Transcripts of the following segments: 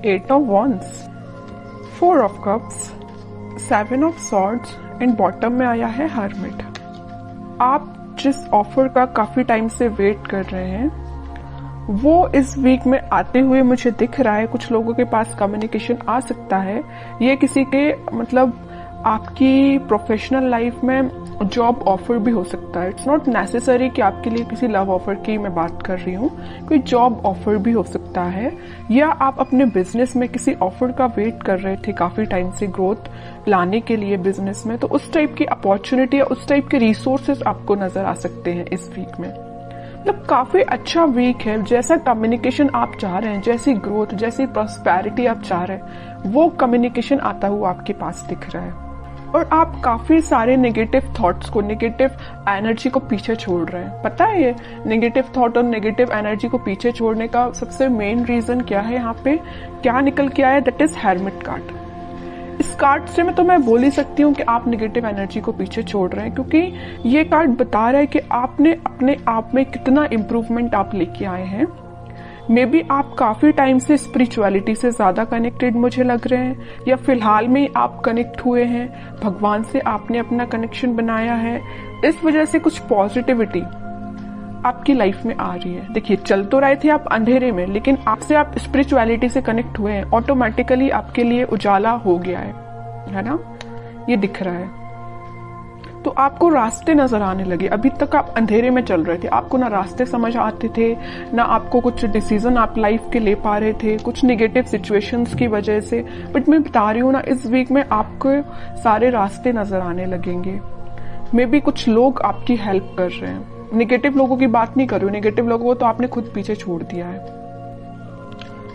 8 of Wands, 4 of Cups, 7 of Swords and bottom में आया है Hermit। आप जिस ऑफर का काफी टाइम से वेट कर रहे हैं वो इस वीक में आते हुए मुझे दिख रहा है। कुछ लोगों के पास कम्युनिकेशन आ सकता है। ये किसी के मतलब आपकी प्रोफेशनल लाइफ में जॉब ऑफर भी हो सकता है। इट्स नॉट नेसेसरी कि आपके लिए किसी लव ऑफर की मैं बात कर रही हूँ, कोई जॉब ऑफर भी हो सकता है, या आप अपने बिजनेस में किसी ऑफर का वेट कर रहे थे काफी टाइम से ग्रोथ लाने के लिए बिजनेस में, तो उस टाइप की अपॉर्चुनिटी या उस टाइप के रिसोर्सेज आपको नजर आ सकते हैं इस वीक में। मतलब काफी अच्छा वीक है। जैसा कम्युनिकेशन आप चाह रहे हैं, जैसी ग्रोथ, जैसी प्रॉस्पेरिटी आप चाह रहे हैं, वो कम्युनिकेशन आता हुआ आपके पास दिख रहा है। और आप काफी सारे नेगेटिव थॉट्स को, नेगेटिव एनर्जी को पीछे छोड़ रहे हैं। पता है ये नेगेटिव थॉट और नेगेटिव एनर्जी को पीछे छोड़ने का सबसे मेन रीजन क्या है? यहाँ पे क्या निकल के आया? That is hermit card. इस कार्ड से मैं बोल ही सकती हूँ कि आप नेगेटिव एनर्जी को पीछे छोड़ रहे हैं, क्योंकि ये कार्ड बता रहा है कि आपने अपने आप में कितना इम्प्रूवमेंट आप लेके आए हैं। मे बी आप काफी टाइम से स्पिरिचुअलिटी से ज्यादा कनेक्टेड मुझे लग रहे हैं, या फिलहाल में आप कनेक्ट हुए हैं, भगवान से आपने अपना कनेक्शन बनाया है। इस वजह से कुछ पॉजिटिविटी आपकी लाइफ में आ रही है। देखिए, चल तो रहे थे आप अंधेरे में, लेकिन आपसे आप स्पिरिचुअलिटी से कनेक्ट हुए हैं, ऑटोमेटिकली आपके लिए उजाला हो गया है ना? ये दिख रहा है। तो आपको रास्ते नजर आने लगे। अभी तक आप अंधेरे में चल रहे थे, आपको ना रास्ते समझ आते थे, ना आपको कुछ डिसीजन आप लाइफ के ले पा रहे थे, कुछ नेगेटिव सिचुएशंस की वजह से। बट मैं बता रही हूँ ना, इस वीक में आपको सारे रास्ते नजर आने लगेंगे। मे बी कुछ लोग आपकी हेल्प कर रहे हैं। नेगेटिव लोगों की बात नहीं कर रही हूँ, नेगेटिव लोगों को तो आपने खुद पीछे छोड़ दिया है।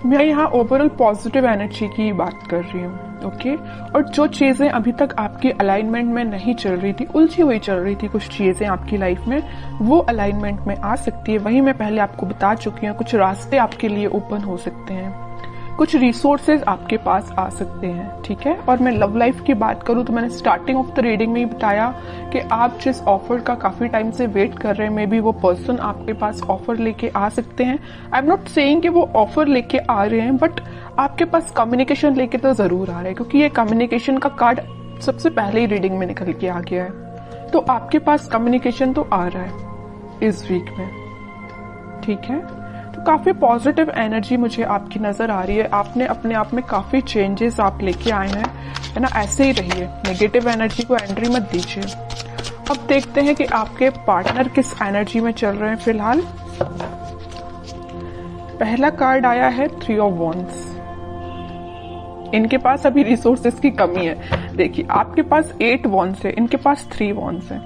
मैं यहाँ ओवरऑल पॉजिटिव एनर्जी की बात कर रही हूँ, ओके? और जो चीजें अभी तक आपकी अलाइनमेंट में नहीं चल रही थी, उलझी हुई चल रही थी कुछ चीजें आपकी लाइफ में, वो अलाइनमेंट में आ सकती है। वही मैं पहले आपको बता चुकी हूँ। कुछ रास्ते आपके लिए ओपन हो सकते हैं, कुछ रिसोर्सेज आपके पास आ सकते हैं, ठीक है? और मैं लव लाइफ की बात करूं तो मैंने स्टार्टिंग ऑफ द रीडिंग में ही बताया कि आप जिस ऑफर का काफी टाइम से वेट कर रहे हैं, मे बी वो पर्सन आपके पास ऑफर लेके आ सकते हैं। आई एम नॉट सेइंग कि वो ऑफर लेके आ रहे हैं, बट आपके पास कम्युनिकेशन लेके तो जरूर आ रहे हैं, क्योंकि ये कम्युनिकेशन का कार्ड सबसे पहले ही रीडिंग में निकल के आ गया है। तो आपके पास कम्युनिकेशन तो आ रहा है इस वीक में, ठीक है? काफी पॉजिटिव एनर्जी मुझे आपकी नजर आ रही है। आपने अपने आप में काफी चेंजेस आप लेके आए हैं, है ना? ऐसे ही रहिए, नेगेटिव एनर्जी को एंट्री मत दीजिए। अब देखते हैं कि आपके पार्टनर किस एनर्जी में चल रहे हैं फिलहाल। पहला कार्ड आया है 3 ऑफ वॉन्ड्स। इनके पास अभी रिसोर्सेज की कमी है। देखिए, आपके पास 8 वॉन्ड्स है, इनके पास 3 वॉन्ड्स है।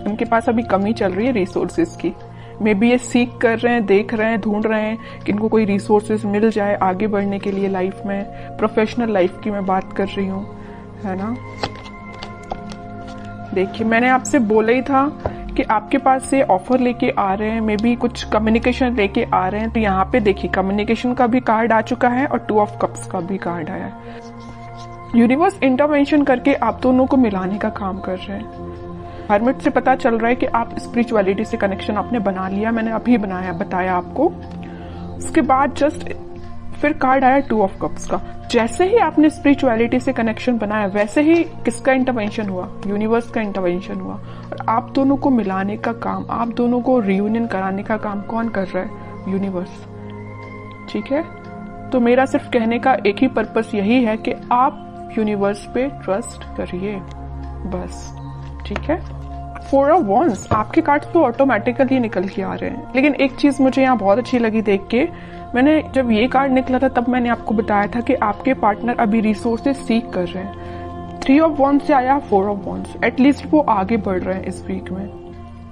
इनके पास अभी कमी चल रही है रिसोर्सेज की। मे बी ये सीख कर रहे हैं, देख रहे हैं, ढूंढ रहे हैं कि इनको कोई रिसोर्सेज मिल जाए आगे बढ़ने के लिए लाइफ में। प्रोफेशनल लाइफ की मैं बात कर रही हूँ, है ना? देखिए, मैंने आपसे बोला ही था कि आपके पास से ऑफर लेके आ रहे हैं, मे बी कुछ कम्युनिकेशन लेके आ रहे हैं। तो यहाँ पे देखिए, कम्युनिकेशन का भी कार्ड आ चुका है और 2 ऑफ कप्स का भी कार्ड आया है। यूनिवर्स इंटरवेंशन करके आप दोनों को मिलाने का काम कर रहे हैं। हर्मिट से पता चल रहा है कि आप स्पिरिचुअलिटी से कनेक्शन आपने बना लिया। मैंने अभी बताया आपको। उसके बाद जस्ट फिर कार्ड आया 2 ऑफ कप्स का। जैसे ही आपने स्पिरिचुअलिटी से कनेक्शन बनाया, वैसे ही किसका इंटरवेंशन हुआ? यूनिवर्स का इंटरवेंशन हुआ। और आप दोनों को मिलाने का काम, आप दोनों को रियूनियन कराने का काम कौन कर रहा है? यूनिवर्स, ठीक है? तो मेरा सिर्फ कहने का एक ही पर्पस यही है कि आप यूनिवर्स पे ट्रस्ट करिए, बस, ठीक है? 4 ऑफ वॉन्ड्स, आपके कार्ड तो ऑटोमेटिकली निकल के आ रहे हैं। लेकिन एक चीज मुझे यहाँ बहुत अच्छी लगी देख के। मैंने जब ये कार्ड निकला था तब मैंने आपको बताया था कि आपके पार्टनर अभी रिसोर्सेज सीख कर रहे हैं। 3 ऑफ वॉन्ड्स से आया 4 ऑफ वॉन्ड्स। एटलीस्ट वो आगे बढ़ रहे हैं इस वीक में,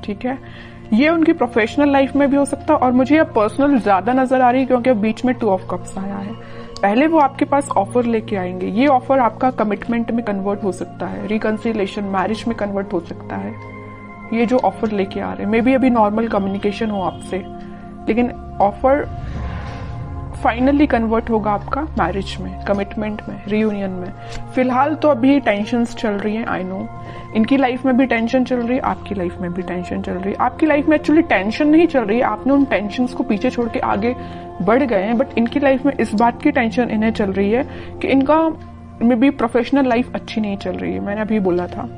ठीक है? ये उनकी प्रोफेशनल लाइफ में भी हो सकता है, और मुझे अब पर्सनल ज्यादा नजर आ रही है क्योंकि बीच में 2 ऑफ कप्स आया है। पहले वो आपके पास ऑफर लेके आएंगे। ये ऑफर आपका कमिटमेंट में कन्वर्ट हो सकता है, रिकंसिलिएशन, मैरिज में कन्वर्ट हो सकता है। ये जो ऑफर लेके आ रहे हैं, मे बी अभी नॉर्मल कम्युनिकेशन हो आपसे, लेकिन ऑफर फाइनली कन्वर्ट होगा आपका मैरिज में, कमिटमेंट में, रियूनियन में। फिलहाल तो अभी टेंशन्स चल रही हैं, आई नो। इनकी लाइफ में भी टेंशन चल रही है, आपकी लाइफ में भी टेंशन चल रही है। आपकी लाइफ में एक्चुअली टेंशन नहीं चल रही है, आपने उन टेंशन्स को पीछे छोड़ के आगे बढ़ गए हैं। बट इनकी लाइफ में इस बात की टेंशन इन्हें चल रही है कि इनमें भी प्रोफेशनल लाइफ अच्छी नहीं चल रही है। मैंने अभी बोला था,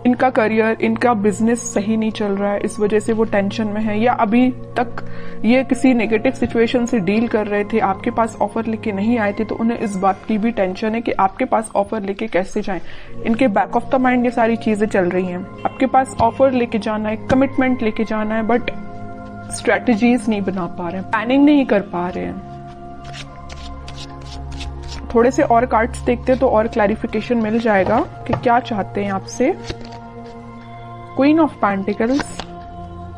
इनका करियर, इनका बिजनेस सही नहीं चल रहा है, इस वजह से वो टेंशन में है। या अभी तक ये किसी नेगेटिव सिचुएशन से डील कर रहे थे, आपके पास ऑफर लेके नहीं आए थे, तो उन्हें इस बात की भी टेंशन है कि आपके पास ऑफर लेके कैसे जाएं। इनके बैक ऑफ द माइंड ये सारी चीजें चल रही हैं। आपके पास ऑफर लेके जाना है, कमिटमेंट लेके जाना है, बट स्ट्रेटजीज नहीं बना पा रहे हैं, प्लानिंग नहीं कर पा रहे हैं। थोड़े से और कार्ड्स देखते तो और क्लैरिफिकेशन मिल जाएगा कि क्या चाहते हैं आपसे। Queen of pentacles,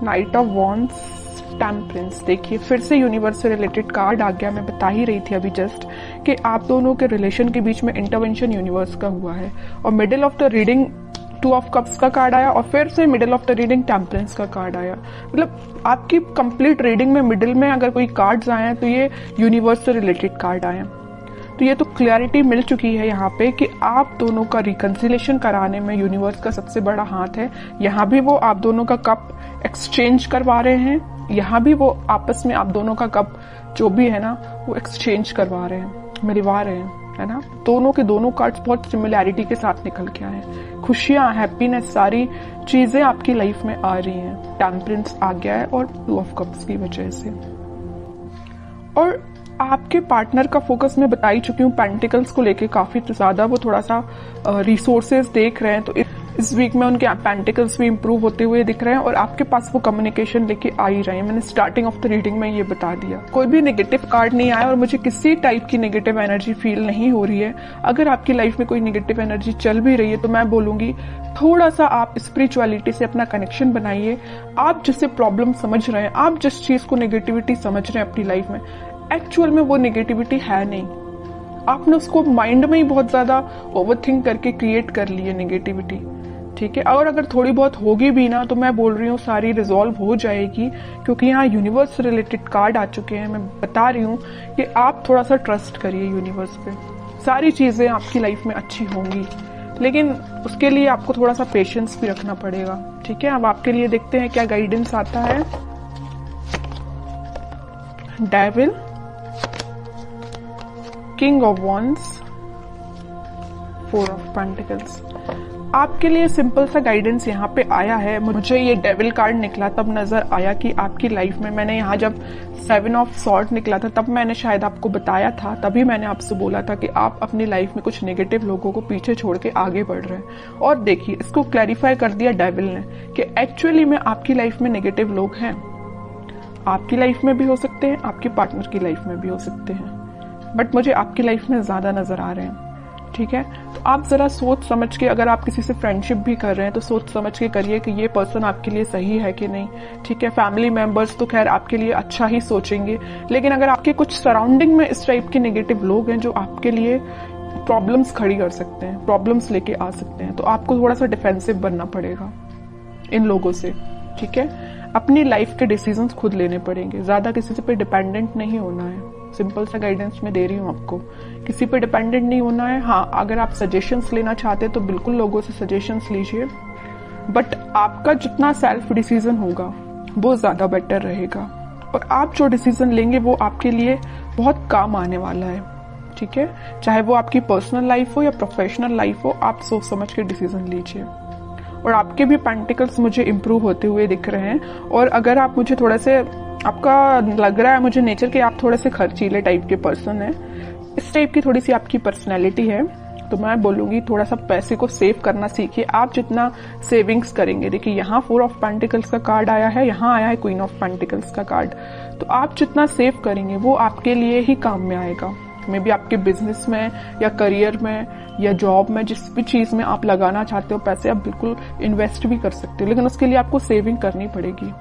night of wands, temperance. देखिए फिर से यूनिवर्स से रिलेटेड कार्ड आ गया। मैं बता ही रही थी अभी जस्ट कि आप दोनों के रिलेशन के बीच में इंटरवेंशन यूनिवर्स का हुआ है। और middle of the reading 2 of cups का कार्ड आया और फिर से middle of the reading temperance का कार्ड आया। मतलब आपकी कंप्लीट रीडिंग में मिडिल में अगर कोई कार्ड्स आए हैं तो ये यूनिवर्स से रिलेटेड कार्ड आए हैं। तो ये तो क्लैरिटी मिल चुकी है यहाँ पे कि आप दोनों का रिकंसिलेशन कराने में यूनिवर्स का सबसे बड़ा हाथ है। यहाँ भी वो आप दोनों का कप एक्सचेंज करवा रहे हैं, यहाँ भी वो आपस में आप दोनों का कप जो भी है ना वो एक्सचेंज करवा रहे हैं, मिलवा रहे हैं, है ना। दोनों के दोनों कार्ड्स बहुत सिमिलैरिटी के साथ निकल के आए हैं। खुशियां, हैप्पीनेस, सारी चीजें आपकी लाइफ में आ रही हैं। टेम्परेंस आ गया है और 2 ऑफ कप्स की वजह से। और आपके पार्टनर का फोकस मैं बता ही चुकी हूँ, पेंटिकल्स को लेके काफी ज्यादा वो थोड़ा सा रिसोर्सेज देख रहे हैं। तो इस वीक में उनके पेंटिकल्स भी इंप्रूव होते हुए दिख रहे हैं और आपके पास वो कम्युनिकेशन लेके आ ही रहे हैं। मैंने स्टार्टिंग ऑफ द रीडिंग में ये बता दिया। कोई भी नेगेटिव कार्ड नहीं आया और मुझे किसी टाइप की नेगेटिव एनर्जी फील नहीं हो रही है। अगर आपकी लाइफ में कोई नेगेटिव एनर्जी चल भी रही है तो मैं बोलूंगी थोड़ा सा आप स्पिरिचुअलिटी से अपना कनेक्शन बनाइए। आप जिससे प्रॉब्लम समझ रहे हैं, आप जिस चीज को नेगेटिविटी समझ रहे हैं अपनी लाइफ में, एक्चुअल में वो नेगेटिविटी है नहीं। आपने उसको माइंड में ही बहुत ज्यादा ओवरथिंक करके क्रिएट कर ली है नेगेटिविटी, ठीक है। और अगर थोड़ी बहुत होगी भी ना तो मैं बोल रही हूँ सारी रिजॉल्व हो जाएगी, क्योंकि यहाँ यूनिवर्स से रिलेटेड कार्ड आ चुके हैं। मैं बता रही हूँ कि आप थोड़ा सा ट्रस्ट करिए यूनिवर्स पे, सारी चीजें आपकी लाइफ में अच्छी होंगी। लेकिन उसके लिए आपको थोड़ा सा पेशेंस भी रखना पड़ेगा, ठीक है। अब आपके लिए देखते हैं क्या गाइडेंस आता है। Devil, king of wands, 4 of pentacles. आपके लिए सिंपल सा गाइडेंस यहाँ पे आया है। मुझे ये डेविल कार्ड निकला तब नजर आया कि आपकी लाइफ में, मैंने यहाँ जब 7 ऑफ सॉर्ड निकला था तब मैंने शायद आपको बताया था, तभी मैंने आपसे बोला था कि आप अपनी लाइफ में कुछ नेगेटिव लोगों को पीछे छोड़ के आगे बढ़ रहे हैं। और देखिए इसको क्लैरिफाई कर दिया डेविल ने कि एक्चुअली में आपकी लाइफ में नेगेटिव लोग हैं। आपकी लाइफ में भी हो सकते हैं, आपके पार्टनर की लाइफ में भी हो सकते हैं, बट मुझे आपकी लाइफ में ज्यादा नजर आ रहे हैं, ठीक है। तो आप जरा सोच समझ के, अगर आप किसी से फ्रेंडशिप भी कर रहे हैं तो सोच समझ के करिए कि ये पर्सन आपके लिए सही है कि नहीं, ठीक है। फैमिली मेंबर्स तो खैर आपके लिए अच्छा ही सोचेंगे, लेकिन अगर आपके कुछ सराउंडिंग में इस टाइप के नेगेटिव लोग हैं जो आपके लिए प्रॉब्लम्स खड़ी कर सकते हैं, प्रॉब्लम्स लेके आ सकते हैं, तो आपको थोड़ा सा डिफेंसिव बनना पड़ेगा इन लोगों से, ठीक है। अपनी लाइफ के डिसीजंस खुद लेने पड़ेंगे, ज्यादा किसी पे डिपेंडेंट नहीं होना है। सिंपल सा गाइडेंस मैं दे रही हूँ आपको, किसी पे डिपेंडेंट नहीं होना है। हाँ, अगर आप सजेशंस लेना चाहते हैं तो बिल्कुल लोगों से सजेशंस लीजिए, बट आपका जितना सेल्फ डिसीजन होगा वो ज्यादा बेटर रहेगा। और आप जो डिसीजन लेंगे वो आपके लिए बहुत काम आने वाला है, ठीक है। चाहे वो आपकी पर्सनल लाइफ हो या प्रोफेशनल लाइफ हो, आप सोच समझ के डिसीजन लीजिए। और आपके भी पेंटिकल्स मुझे इम्प्रूव होते हुए दिख रहे हैं। और अगर आप मुझे थोड़ा से, आपका लग रहा है मुझे नेचर के आप थोड़े से खर्चीले टाइप के पर्सन हैं, इस टाइप की थोड़ी सी आपकी पर्सनैलिटी है, तो मैं बोलूंगी थोड़ा सा पैसे को सेव करना सीखिए। आप जितना सेविंग्स करेंगे, देखिए यहाँ 4 ऑफ पेंटिकल्स का कार्ड आया है, यहाँ आया है क्वीन ऑफ पेंटिकल्स का कार्ड, तो आप जितना सेव करेंगे वो आपके लिए ही काम में आएगा। मे बी आपके बिजनेस में या करियर में या जॉब में, जिस भी चीज में आप लगाना चाहते हो पैसे, आप बिल्कुल इन्वेस्ट भी कर सकते हो, लेकिन उसके लिए आपको सेविंग करनी पड़ेगी।